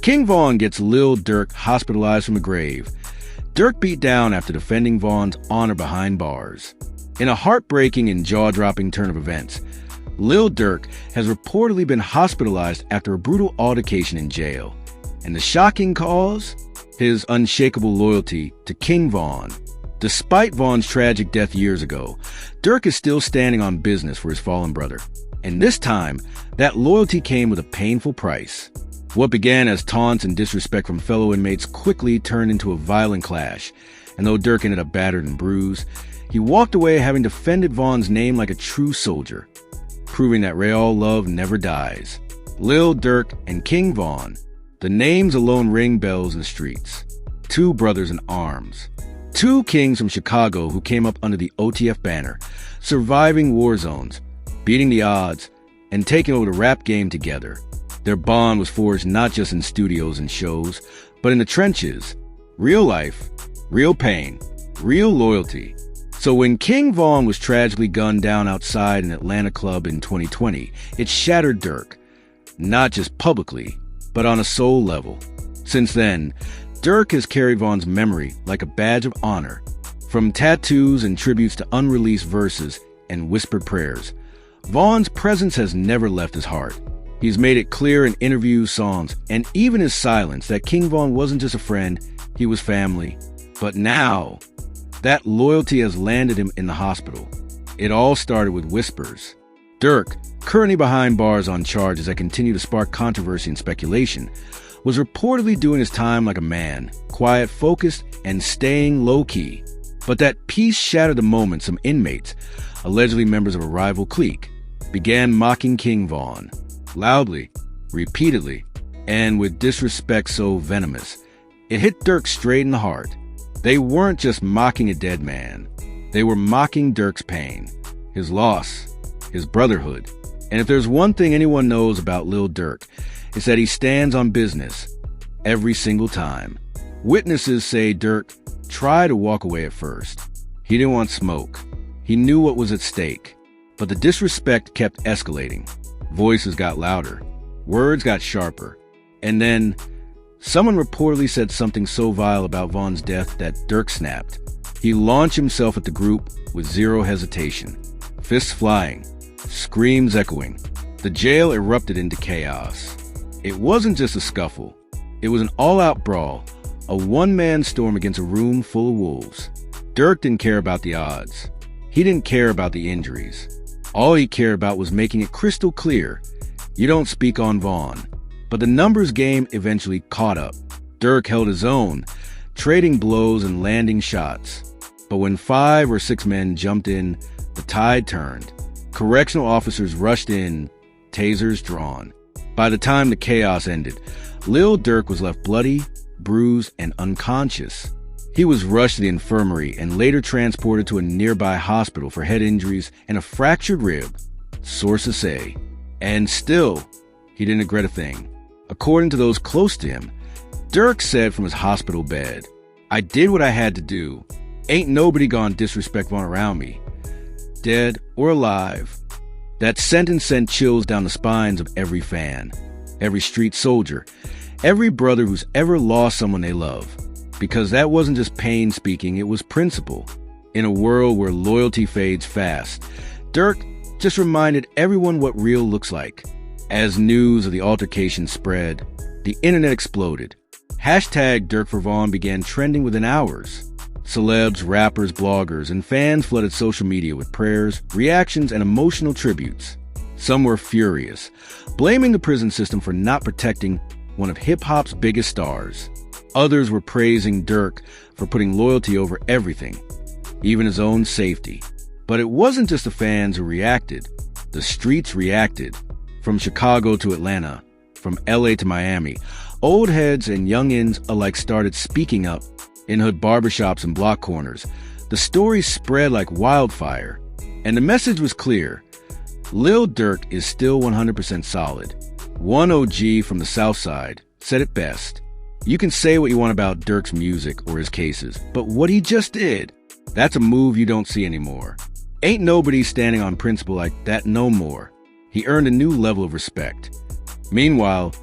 King Von gets Lil Durk hospitalized from the grave. Durk beat down after defending Von's honor behind bars. In a heartbreaking and jaw-dropping turn of events, Lil Durk has reportedly been hospitalized after a brutal altercation in jail. And the shocking cause? His unshakable loyalty to King Von. Despite Von's tragic death years ago, Durk is still standing on business for his fallen brother. And this time, that loyalty came with a painful price. What began as taunts and disrespect from fellow inmates quickly turned into a violent clash, and though Durk ended up battered and bruised, he walked away having defended Von's name like a true soldier, proving that real love never dies. Lil Durk and King Von, the names alone ring bells in the streets. Two brothers in arms. Two kings from Chicago who came up under the OTF banner, surviving war zones, beating the odds, and taking over the rap game together. Their bond was forged not just in studios and shows, but in the trenches. Real life, real pain, real loyalty. So when King Von was tragically gunned down outside an Atlanta club in 2020, it shattered Durk. Not just publicly, but on a soul level. Since then, Durk has carried Von's memory like a badge of honor. From tattoos and tributes to unreleased verses and whispered prayers, Von's presence has never left his heart. He's made it clear in interviews, songs, and even his silence that King Von wasn't just a friend, he was family. But now, that loyalty has landed him in the hospital. It all started with whispers. Durk, currently behind bars on charges that continue to spark controversy and speculation, was reportedly doing his time like a man, quiet, focused, and staying low-key. But that peace shattered the moment some inmates, allegedly members of a rival clique, began mocking King Von. Loudly, repeatedly, and with disrespect so venomous, it hit Durk straight in the heart. They weren't just mocking a dead man. They were mocking Durk's pain, his loss, his brotherhood. And if there's one thing anyone knows about Lil Durk, it's that he stands on business every single time. Witnesses say Durk tried to walk away at first. He didn't want smoke. He knew what was at stake. But the disrespect kept escalating. Voices got louder. Words got sharper. And then, someone reportedly said something so vile about Von's death that Durk snapped. He launched himself at the group with zero hesitation. Fists flying. Screams echoing. The jail erupted into chaos. It wasn't just a scuffle. It was an all-out brawl. A one-man storm against a room full of wolves. Durk didn't care about the odds. He didn't care about the injuries. All he cared about was making it crystal clear. You don't speak on Von. But the numbers game eventually caught up. Durk held his own, trading blows and landing shots. But when 5 or 6 men jumped in, the tide turned. Correctional officers rushed in, tasers drawn. By the time the chaos ended, Lil Durk was left bloody, bruised, and unconscious. He was rushed to the infirmary and later transported to a nearby hospital for head injuries and a fractured rib, sources say. And still, he didn't regret a thing. According to those close to him, Durk said from his hospital bed, "I did what I had to do. Ain't nobody gonna disrespect Von around me, dead or alive." That sentence sent chills down the spines of every fan, every street soldier, every brother who's ever lost someone they love. Because that wasn't just pain speaking, it was principle. In a world where loyalty fades fast, Durk just reminded everyone what real looks like. As news of the altercation spread, the internet exploded. Hashtag Durk for Von began trending within hours. Celebs, rappers, bloggers, and fans flooded social media with prayers, reactions, and emotional tributes. Some were furious, blaming the prison system for not protecting one of hip-hop's biggest stars. Others were praising Durk for putting loyalty over everything, even his own safety. But it wasn't just the fans who reacted. The streets reacted. From Chicago to Atlanta, from LA to Miami, old heads and youngins alike started speaking up. In hood barbershops and block corners, the story spread like wildfire. And the message was clear. Lil Durk is still 100% solid. One OG from the South Side said it best. You can say what you want about Durk's music or his cases, but what he just did, that's a move you don't see anymore. Ain't nobody standing on principle like that no more. He earned a new level of respect. Meanwhile,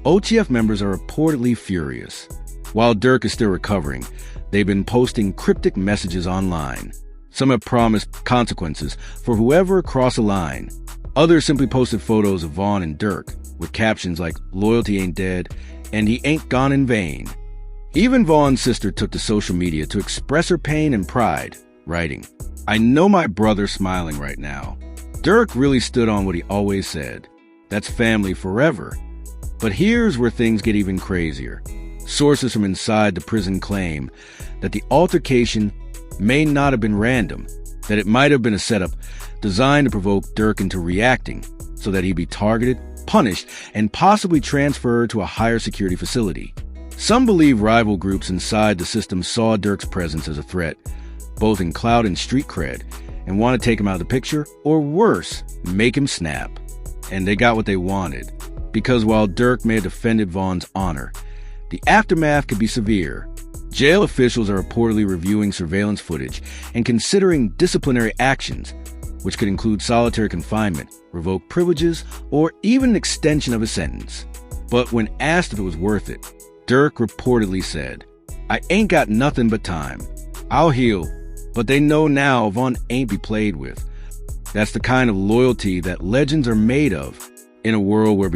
OTF members are reportedly furious. While Durk is still recovering, they've been posting cryptic messages online. Some have promised consequences for whoever crossed a line. Others simply posted photos of Vaughn and Durk with captions like "Loyalty ain't dead" and "He ain't gone in vain." Even Vaughn's sister took to social media to express her pain and pride, writing, "I know my brother's smiling right now. Durk really stood on what he always said. That's family forever." But here's where things get even crazier. Sources from inside the prison claim that the altercation may not have been random, that it might have been a setup designed to provoke Durk into reacting so that he'd be targeted, punished, and possibly transferred to a higher security facility. Some believe rival groups inside the system saw Durk's presence as a threat, both in clout and street cred, and want to take him out of the picture, or worse, make him snap. And they got what they wanted, because while Durk may have defended Vaughn's honor, the aftermath could be severe. Jail officials are reportedly reviewing surveillance footage and considering disciplinary actions, which could include solitary confinement, revoked privileges, or even an extension of a sentence. But when asked if it was worth it, Durk reportedly said, "I ain't got nothing but time. I'll heal, but they know now Vaughn ain't be played with." That's the kind of loyalty that legends are made of in a world where